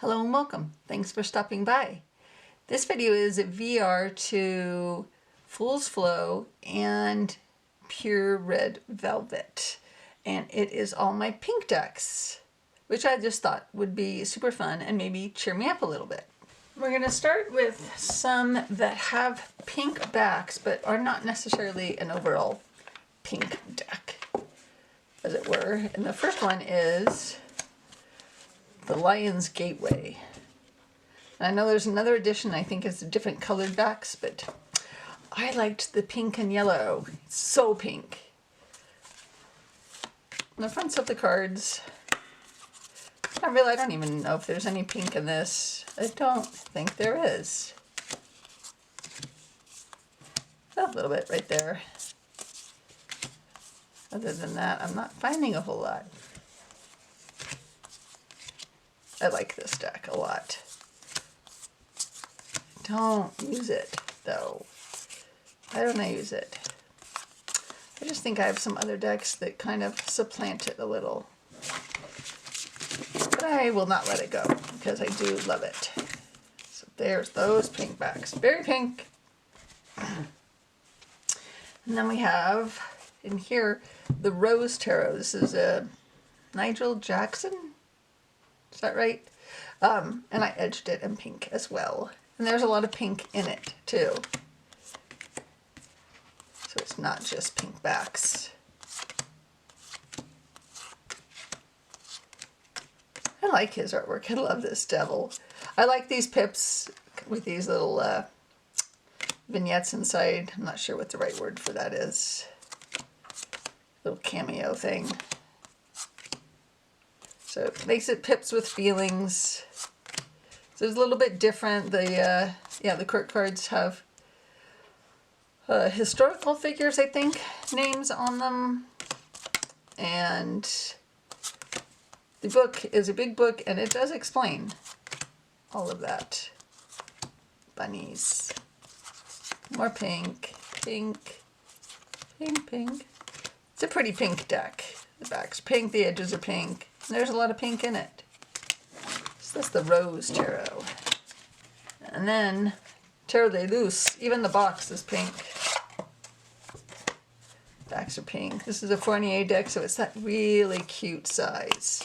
Hello and welcome. Thanks for stopping by. This video is a VR to Fool's Flow and Pure Red Velvet. And it is all my pink decks, which I just thought would be super fun and maybe cheer me up a little bit. We're going to start with some that have pink backs, but are not necessarily an overall pink deck, as it were. And the first one is the Lion's Gateway. I know there's another edition, I think it's different colored backs, but I liked the pink and yellow. It's so pink. On the fronts of the cards, I don't even know if there's any pink in this. I don't think there is. A little bit right there. Other than that, I'm not finding a whole lot. I like this deck a lot. Don't use it, though. Why don't I use it? I just think I have some other decks that kind of supplant it a little. But I will not let it go, because I do love it. So there's those pink backs. Very pink. And then we have, in here, the Rose Tarot. This is a Nigel Jackson. Is that right? And I edged it in pink as well. And there's a lot of pink in it, too. So it's not just pink backs. I like his artwork. I love this devil. I like these pips with these little vignettes inside. I'm not sure what the right word for that is. Little cameo thing. So it makes it pips with feelings. So it's a little bit different. The court cards have historical figures, I think, names on them. And the book is a big book, and it does explain all of that. Bunnies. More pink. Pink. Pink, pink. It's a pretty pink deck. The back's pink, the edges are pink. There's a lot of pink in it. So that's the Rose Tarot. And then Tarot de Luz. Even the box is pink. Backs are pink. This is a Fournier deck, so it's that really cute size.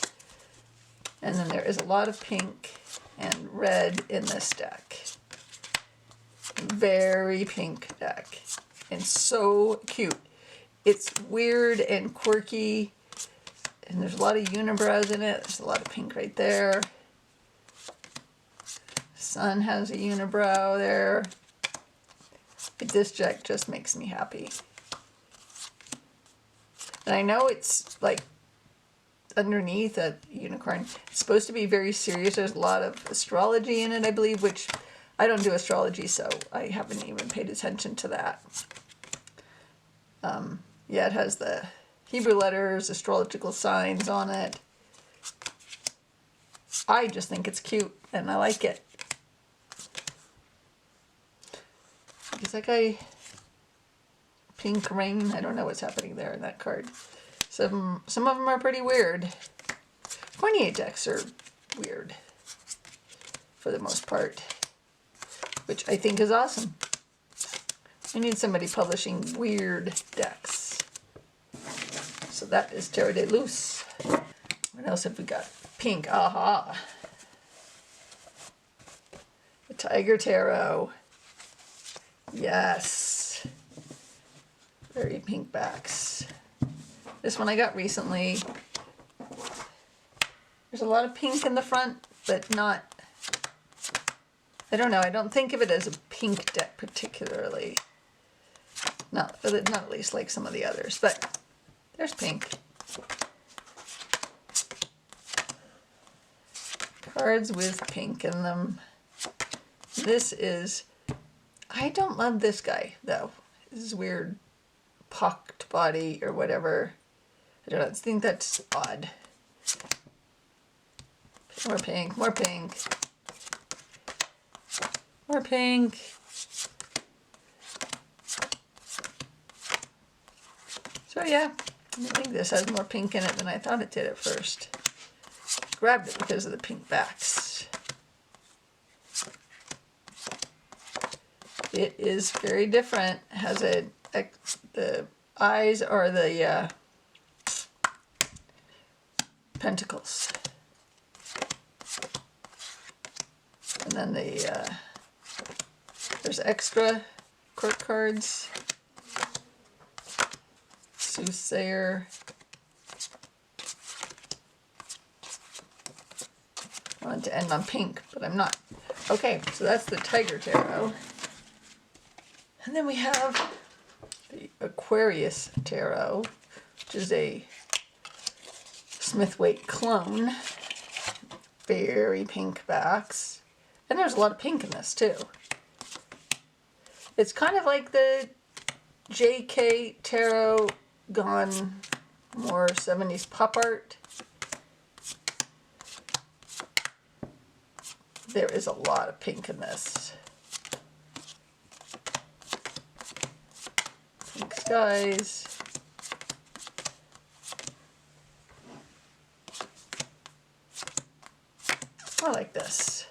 And then there is a lot of pink and red in this deck. Very pink deck. And so cute. It's weird and quirky. And there's a lot of unibrows in it. There's a lot of pink right there. Sun has a unibrow there. But this deck just makes me happy. And I know it's like underneath a unicorn. It's supposed to be very serious. There's a lot of astrology in it, I believe, which I don't do astrology, so I haven't even paid attention to that. Yeah, it has the Hebrew letters, astrological signs on it. I just think it's cute, and I like it. Is that guy pink ring? I don't know what's happening there in that card. Some of them are pretty weird. 28 decks are weird, for the most part, which I think is awesome. I need somebody publishing weird decks. So that is Tarot de Luz. What else have we got? Pink, aha. The Tiger Tarot. Yes. Very pink backs. This one I got recently. There's a lot of pink in the front, but not, I don't know, I don't think of it as a pink deck particularly. Not at least like some of the others, but there's pink. Cards with pink in them. This is, I don't love this guy, though. This is weird pocked body or whatever. I don't know, I think that's odd. More pink, more pink. More pink. So yeah, I think this has more pink in it than I thought it did at first. Grabbed it because of the pink backs. It is very different. It has the eyes are the pentacles. And then there's extra court cards. Soothsayer. I wanted to end on pink, but I'm not. Okay, so that's the Tiger Tarot. And then we have the Aquarius Tarot, which is a Smith-Waite clone. Very pink backs. And there's a lot of pink in this too. It's kind of like the JK Tarot gone more 70s pop art. There is a lot of pink in this. Pink skies. I like this.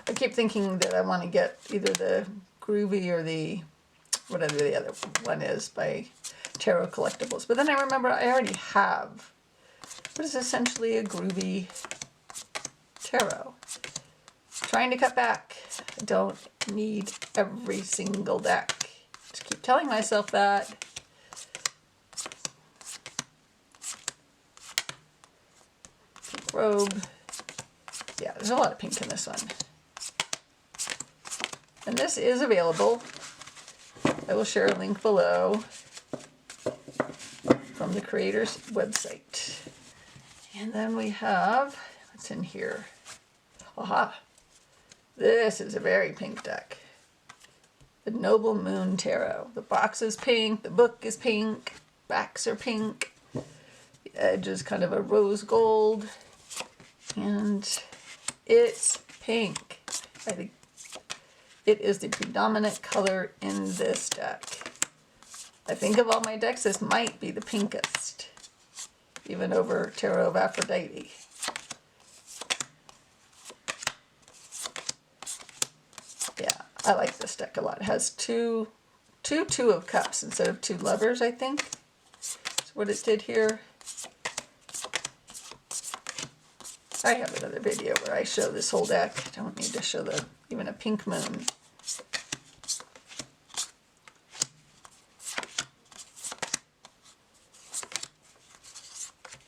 I keep thinking that I want to get either the Groovy or the whatever the other one is by Tarot Collectibles. But then I remember I already have what is essentially a Groovy tarot. Trying to cut back. I don't need every single deck. Just keep telling myself that. Pink robe. Yeah, there's a lot of pink in this one. And this is available. I will share a link below from the creator's website. And then we have, what's in here? Aha! This is a very pink deck. The Noble Moon Tarot. The box is pink, the book is pink, backs are pink, the edge is kind of a rose gold, and it's pink. I think it is the predominant color in this deck. I think of all my decks, this might be the pinkest, even over Tarot of Aphrodite. Yeah, I like this deck a lot. It has two of cups instead of two lovers, I think. That's what it did here. I have another video where I show this whole deck. I don't need to show even a pink moon.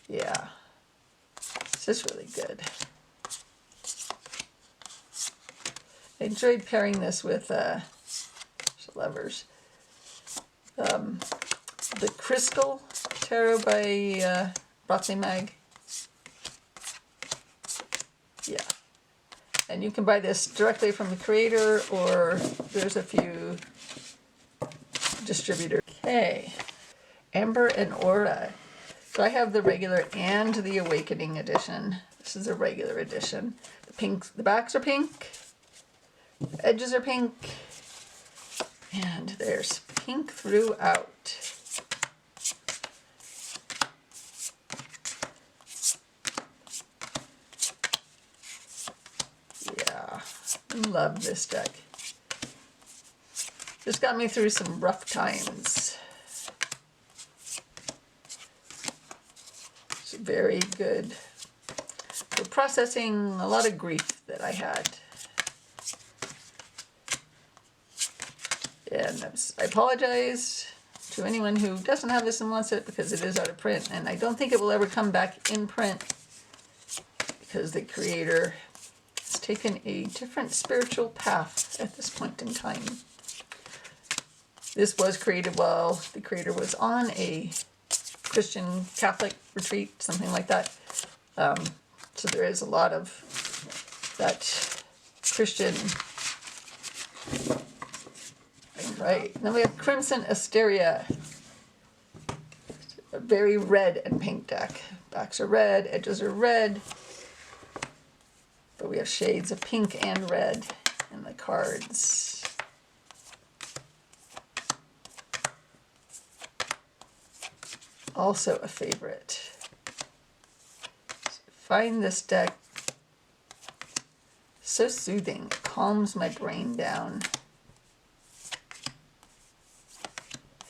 Yeah, this is really good. I enjoyed pairing this with lovers. The Crystal Tarot by Broccoli Mag. Yeah. And you can buy this directly from the creator, or there's a few distributors. Okay. Amber and Aura. So I have the regular and the Awakening edition. This is a regular edition. The backs are pink. The edges are pink. And there's pink throughout. Yeah, love this deck. This got me through some rough times. It's very good for processing a lot of grief that I had. And I apologize to anyone who doesn't have this and wants it, because it is out of print, and I don't think it will ever come back in print because the creator has taken a different spiritual path at this point in time. This was created while the creator was on a Christian Catholic retreat, something like that. So there is a lot of that Christian. Right, and then we have Crimson Asteria. A very red and pink deck. Backs are red, edges are red. But we have shades of pink and red in the cards. Also a favorite. So find this deck So soothing. It calms my brain down.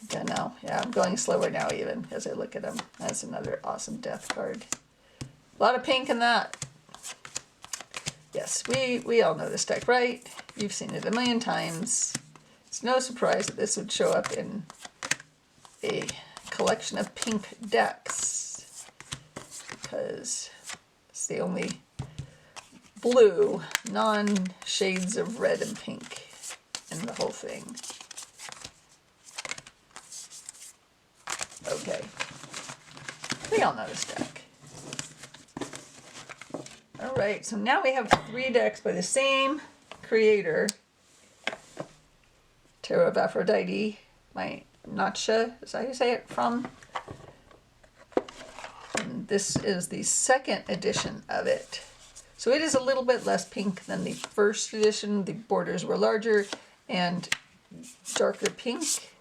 I don't know. Yeah, I'm going slower now even as I look at them. That's another awesome death card. A lot of pink in that. Yes, we all know this deck, right? You've seen it a million times. It's no surprise that this would show up in a collection of pink decks, because it's the only blue, non-shades of red and pink in the whole thing. Okay, we all know this deck. All right, so now we have 3 decks by the same creator, Tarot of Aphrodite, my Nigel, is that how you say it, from? And this is the 2nd edition of it. So it is a little bit less pink than the 1st edition. The borders were larger and darker pink,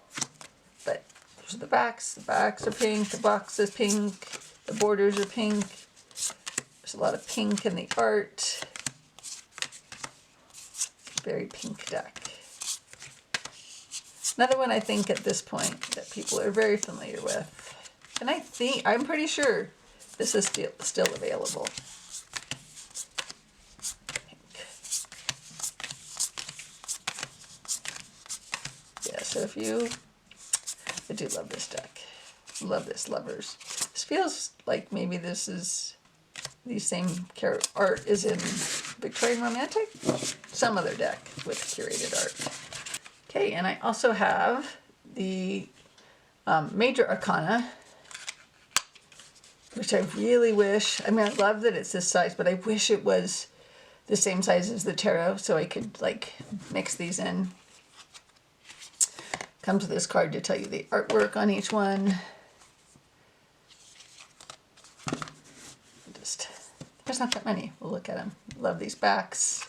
but those are the backs. The backs are pink, the box is pink, the borders are pink. There's a lot of pink in the art. Very pink deck. Another one I think at this point that people are very familiar with. And I'm pretty sure this is still available. Yeah, so I do love this deck. Love this, lovers. This feels like maybe this is the same art is in Victorian Romantic? Some other deck with curated art. Okay, and I also have the Major Arcana, which I really wish, I mean, I love that it's this size, but I wish it was the same size as the tarot so I could like mix these in. Comes with this card to tell you the artwork on each one. There's not that many. We'll look at them. Love these backs.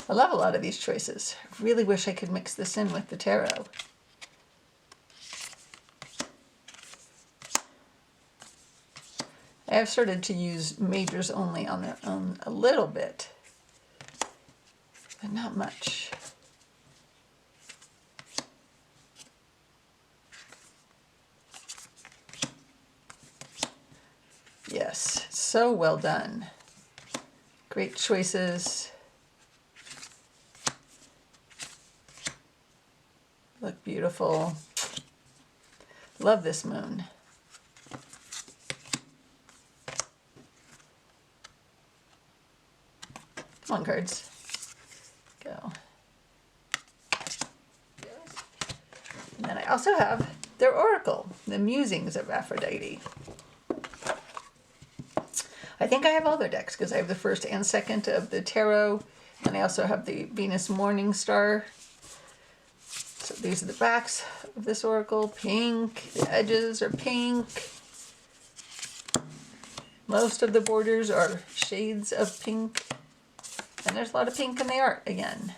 I love a lot of these choices. I really wish I could mix this in with the tarot. I have started to use majors only on their own a little bit, but not much. Yes, so well done. Great choices. Look beautiful. Love this moon. Come on, cards. Go. And then I also have their oracle, the Musings of Aphrodite. I think I have all their decks because I have the 1st and 2nd of the tarot, and I also have the Venus Morning Star. So these are the backs of this oracle. Pink. The edges are pink. Most of the borders are shades of pink. And there's a lot of pink in the art again.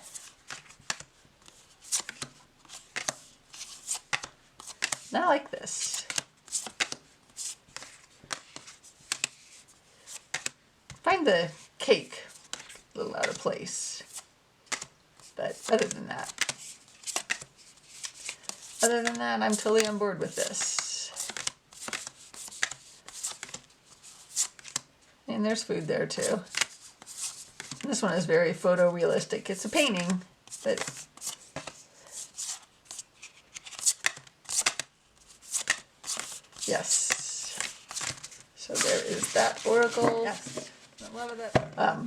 And I like this. Find the cake a little out of place. But other than that, I'm totally on board with this. And there's food there too. And this one is very photorealistic. It's a painting, but yes. So there is that oracle. Yes. I love that.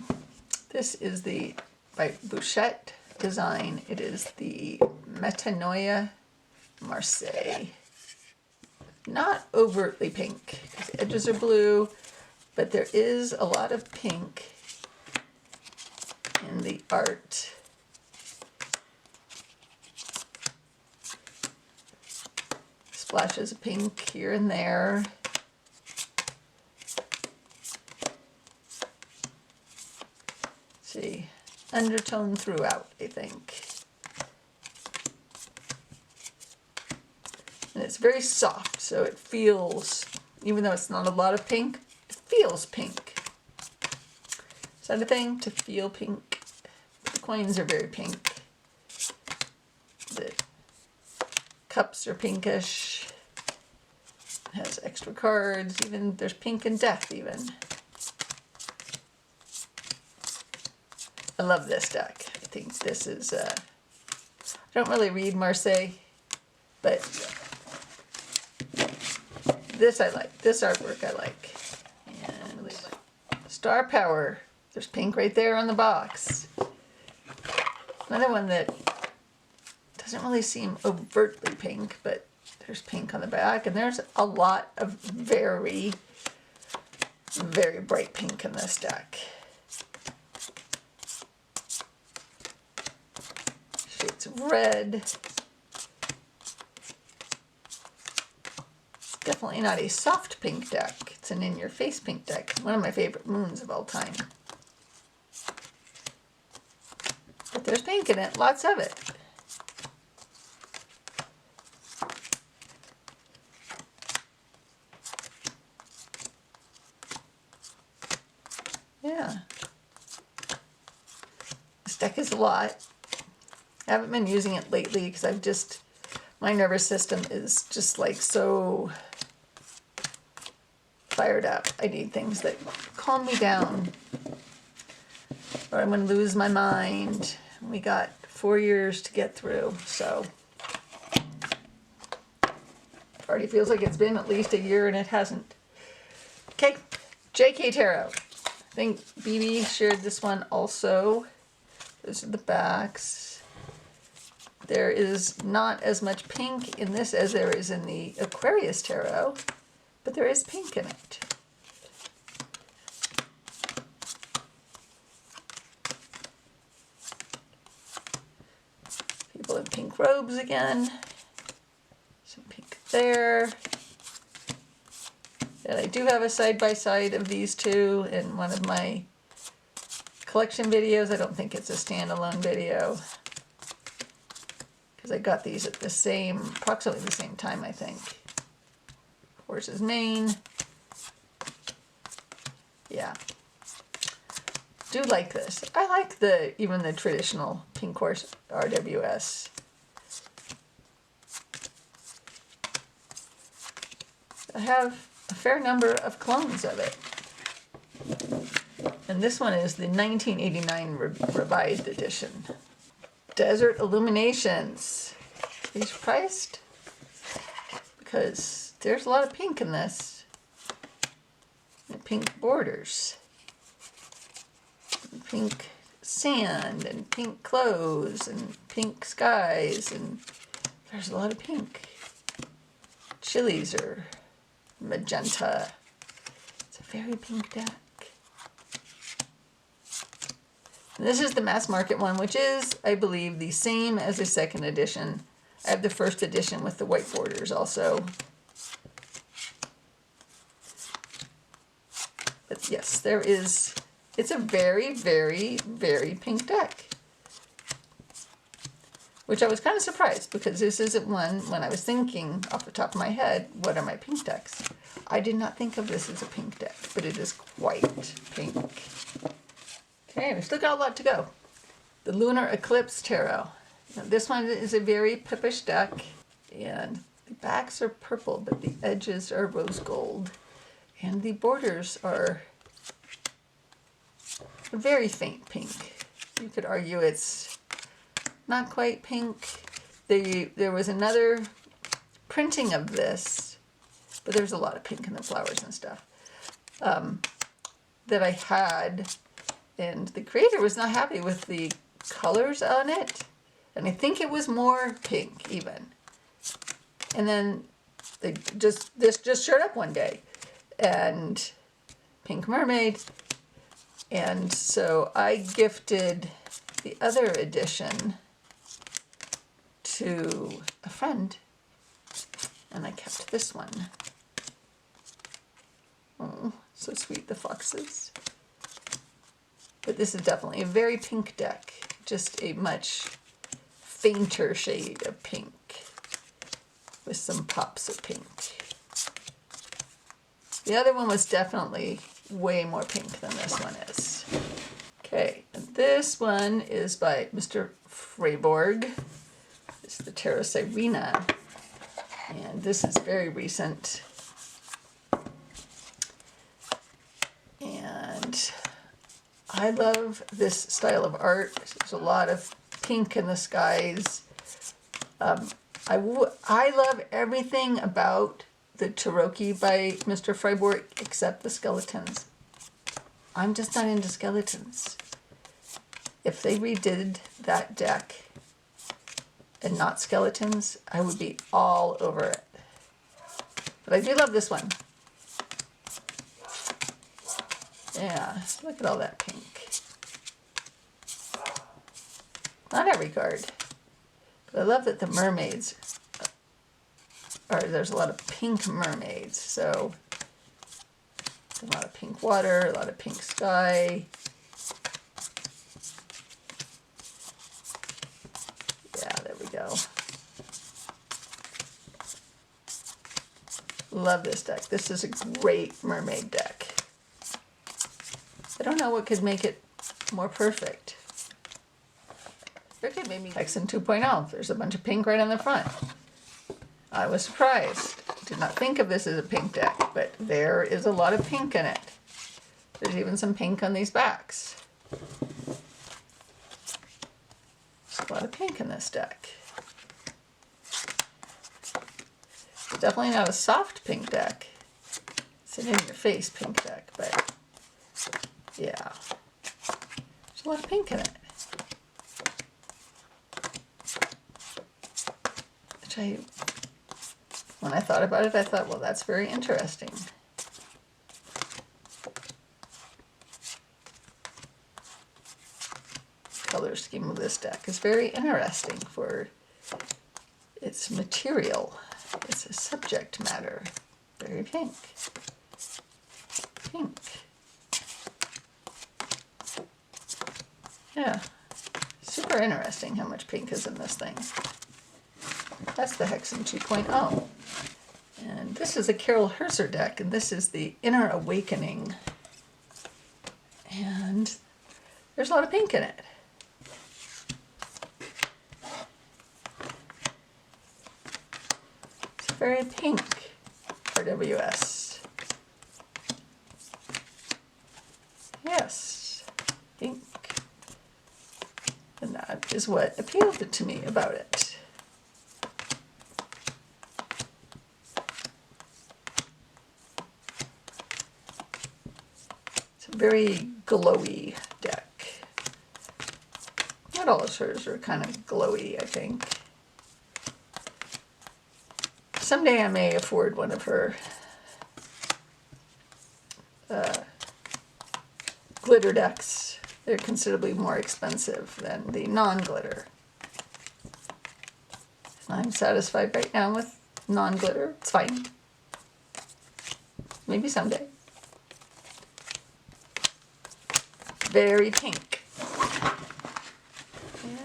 This is the by Bouchette design. It is the Metanoia Marseille. Not overtly pink. The edges are blue, but there is a lot of pink in the art. Splashes of pink here and there. See, undertone throughout, I think. And it's very soft, so it feels, even though it's not a lot of pink, it feels pink. that a thing? To feel pink. The coins are very pink. The cups are pinkish. It has extra cards. Even there's pink and death even. I love this deck. I think this is, I don't really read Marseille, but this I like. This artwork I like. And Star Power. There's pink right there on the box. Another one that doesn't really seem overtly pink, but there's pink on the back. And there's a lot of very, very bright pink in this deck. Shades of red. It's definitely not a soft pink deck. It's an in-your-face pink deck. One of my favorite moons of all time. But there's pink in it, lots of it. Yeah. This deck is a lot. I haven't been using it lately because I've just, my nervous system is just like so fired up. I need things that calm me down, or I'm going to lose my mind. We got 4 years to get through, so already feels like it's been at least a year and it hasn't. Okay, JK Tarot. I think BB shared this one also. Those are the backs. There is not as much pink in this as there is in the Aquarius Tarot, but there is pink in it. People in pink robes again. Some pink there. And I do have a side-by-side of these two in one of my collection videos. I don't think it's a standalone video, because I got these at the same, approximately the same time, I think. Horse's mane. Yeah. Do like this. I like even the traditional pink horse RWS. I have a fair number of clones of it. And this one is the 1989 revised edition. Desert Illuminations. These priced because there's a lot of pink in this. And pink borders. And pink sand and pink clothes and pink skies, and there's a lot of pink. Chilies are magenta. It's a very pink deck. And this is the mass market one, which is, I believe, the same as the second edition. I have the first edition with the white borders also. But yes, there is, it's a very, very, very pink deck. Which I was kind of surprised, because this isn't one, when I was thinking off the top of my head, what are my pink decks? I did not think of this as a pink deck, but it is quite pink. Okay, we've still got a lot to go. The Lunar Eclipse Tarot. Now, this one is a very pippish deck, and the backs are purple, but the edges are rose gold, and the borders are a very faint pink. You could argue it's not quite pink. There was another printing of this, but there's a lot of pink in the flowers and stuff, that I had. And the creator was not happy with the colors on it. And I think it was more pink even. And then this just showed up one day. And Pink Mermaid. And so I gifted the other edition to a friend. And I kept this one. Oh, so sweet, the foxes. But this is definitely a very pink deck. Just a much fainter shade of pink with some pops of pink. The other one was definitely way more pink than this one is. Okay, and this one is by Mr Friborg. It's the Tarot Sirena, and this is very recent. And I love this style of art. There's a lot of pink in the skies. I love everything about the Tarot by Mr Friborg except the skeletons. I'm just not into skeletons. If they redid that deck and not skeletons, I would be all over it. But I do love this one. Yeah, look at all that pink. Not every card. But I love that the mermaids there's a lot of pink mermaids. So a lot of pink water, a lot of pink sky. Yeah, there we go. Love this deck. This is a great mermaid deck. I don't know what could make it more perfect. There could maybe Hexen 2.0. There's a bunch of pink right on the front. I was surprised. Did not think of this as a pink deck, but there is a lot of pink in it. There's even some pink on these backs. There's a lot of pink in this deck. It's definitely not a soft pink deck. It's an in-your-face pink deck, but yeah. There's a lot of pink in it. Which when I thought about it, I thought, well, that's very interesting. Color scheme of this deck is very interesting for its material. It's a subject matter. Very pink. Pink. Yeah. Super interesting how much pink is in this thing. That's the Hexen 2.0. And this is a Carol Herzer deck, and this is the Inner Awakening. And there's a lot of pink in it. It's very pink for WS. Yes, pink. And that is what appealed to me about it. Very glowy deck. Not all of hers are kind of glowy, I think. Someday I may afford one of her glitter decks. They're considerably more expensive than the non-glitter. I'm satisfied right now with non-glitter. It's fine. Maybe someday. Very pink.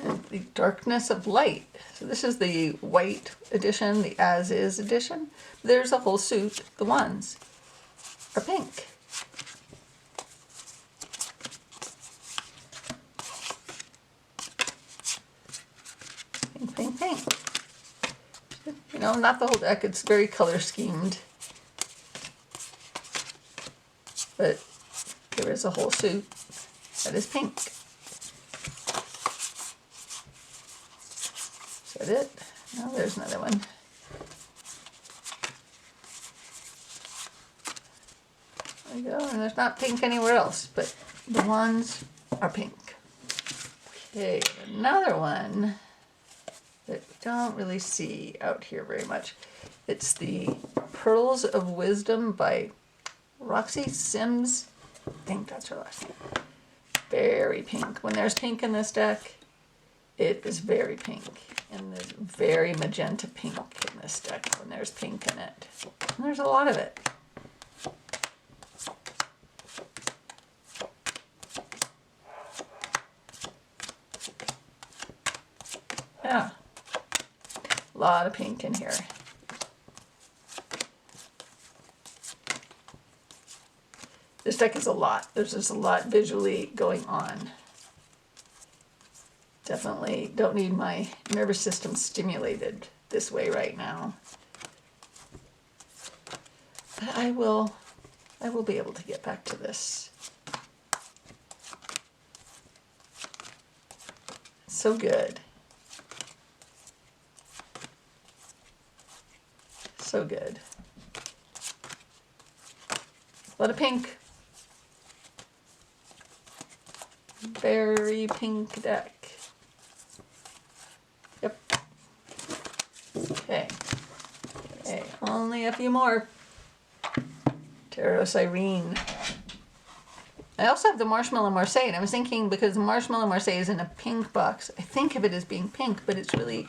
And the Darkness of Light. So this is the white edition, the as-is edition. There's a whole suit. The ones are pink. Pink, pink, pink. You know, not the whole deck. It's very color schemed. But there is a whole suit that is pink. Is that it? No, there's another one. There you go, and there's not pink anywhere else, but the ones are pink. Okay, another one that we don't really see out here very much. It's the Pearls of Wisdom by Roxy Sims. I think that's her last name. Very pink. When there's pink in this deck, it is very pink. And there's very magenta pink in this deck when there's pink in it. And there's a lot of it. Yeah. A lot of pink in here. This deck is a lot. There's just a lot visually going on. Definitely don't need my nervous system stimulated this way right now. But I will be able to get back to this. So good. So good. A lot of pink. Very pink deck. Yep. Okay. Okay, only a few more. Tarot Sirena. I also have the Marshmallow Marseille, and I was thinking because the Marshmallow Marseille is in a pink box, I think of it as being pink, but it's really,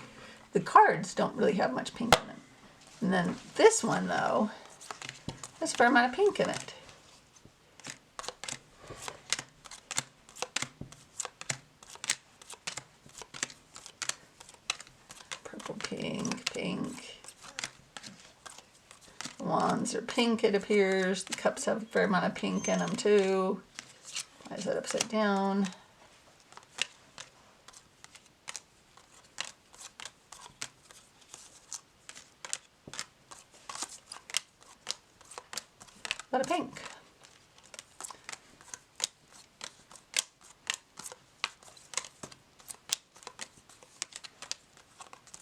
the cards don't really have much pink in them. And then this one, though, has a fair amount of pink in it. Purple, pink, pink. The wands are pink, it appears. The cups have a fair amount of pink in them, too. Why is that upside down? A lot of pink.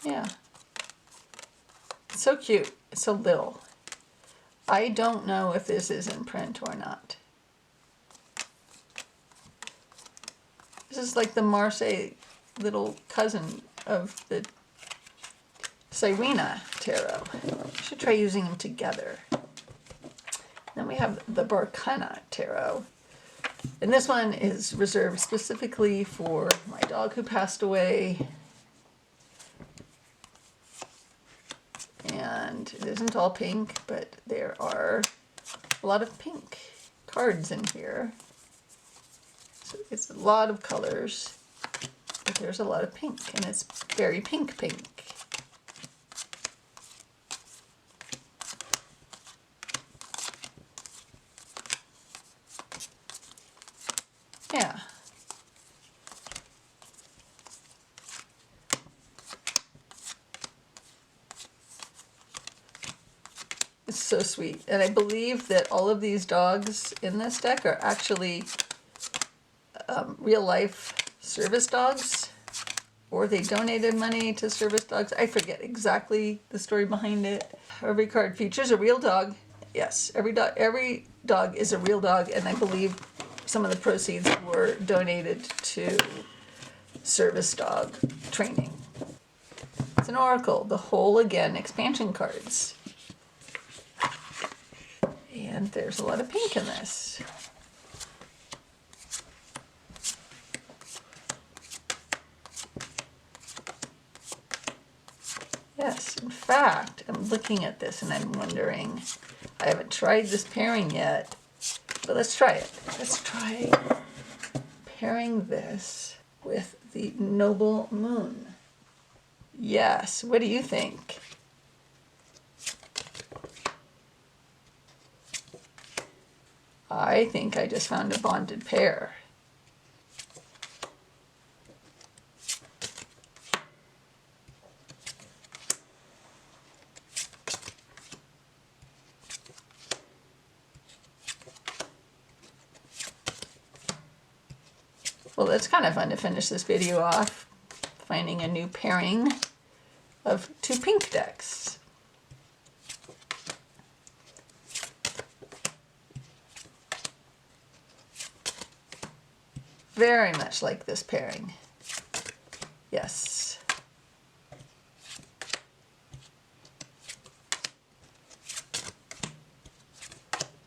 Yeah. It's so cute. It's so little. I don't know if this is in print or not. This is like the Marseille little cousin of the Sirena Tarot. I should try using them together. Then we have the Barcana Tarot. And this one is reserved specifically for my dog who passed away. And it isn't all pink, but there are a lot of pink cards in here. So it's a lot of colors, but there's a lot of pink, and it's very pink pink. Yeah. It's so sweet. And I believe that all of these dogs in this deck are actually real life service dogs, or they donated money to service dogs. I forget exactly the story behind it. Every card features a real dog. Yes, every dog is a real dog, and I believe some of the proceeds were donated to service dog training. It's an oracle, the Whole Again expansion cards. And there's a lot of pink in this. Yes, in fact, I'm looking at this and I'm wondering, I haven't tried this pairing yet, but let's try it. Let's try pairing this with the Noble Moon. Yes, what do you think? I think I just found a bonded pair. Well, it's kind of fun to finish this video off, finding a new pairing of two pink decks. Very much like this pairing. Yes.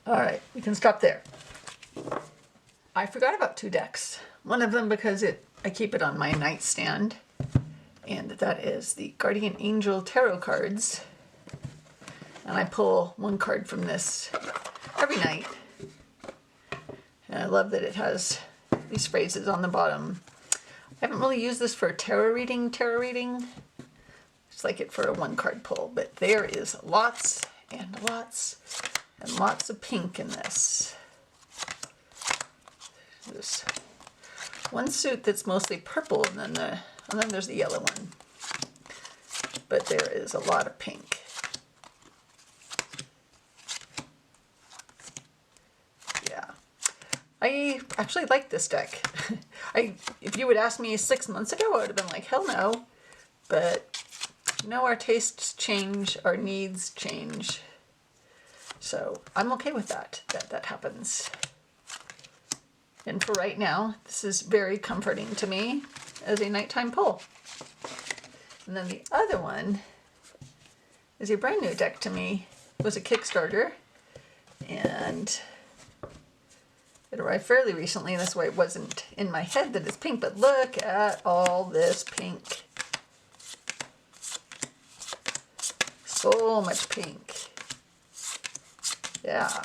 All right, we can stop there. I forgot about two decks. One of them because I keep it on my nightstand, and that is the Guardian Angel Tarot cards. And I pull one card from this every night. And I love that it has these phrases on the bottom. I haven't really used this for a tarot reading. It's like it for a one card pull, but there is lots and lots and lots of pink in this. There's one suit that's mostly purple, and then there's the yellow one. But there is a lot of pink. Yeah. I actually like this deck. If you would ask me 6 months ago, I would have been like, hell no. But, you know, our tastes change, our needs change. So I'm okay with that happens. And for right now, this is very comforting to me as a nighttime pull. And then the other one is a brand new deck to me. It was a Kickstarter, and it arrived fairly recently. That's why it wasn't in my head that it's pink, but look at all this pink. So much pink. Yeah.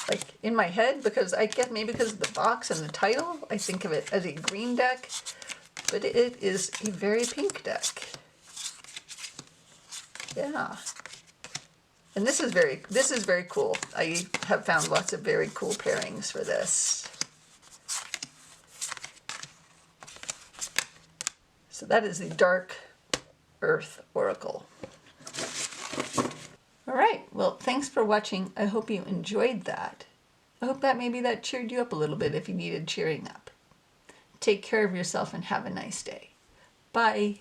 Like in my head, because I guess maybe because of the box and the title, I think of it as a green deck, but it is a very pink deck. Yeah. And this is very cool. I have found lots of very cool pairings for this. So that is the Dark Earth Oracle. All right, well, thanks for watching. I hope you enjoyed that. I hope that maybe that cheered you up a little bit if you needed cheering up. Take care of yourself and have a nice day. Bye.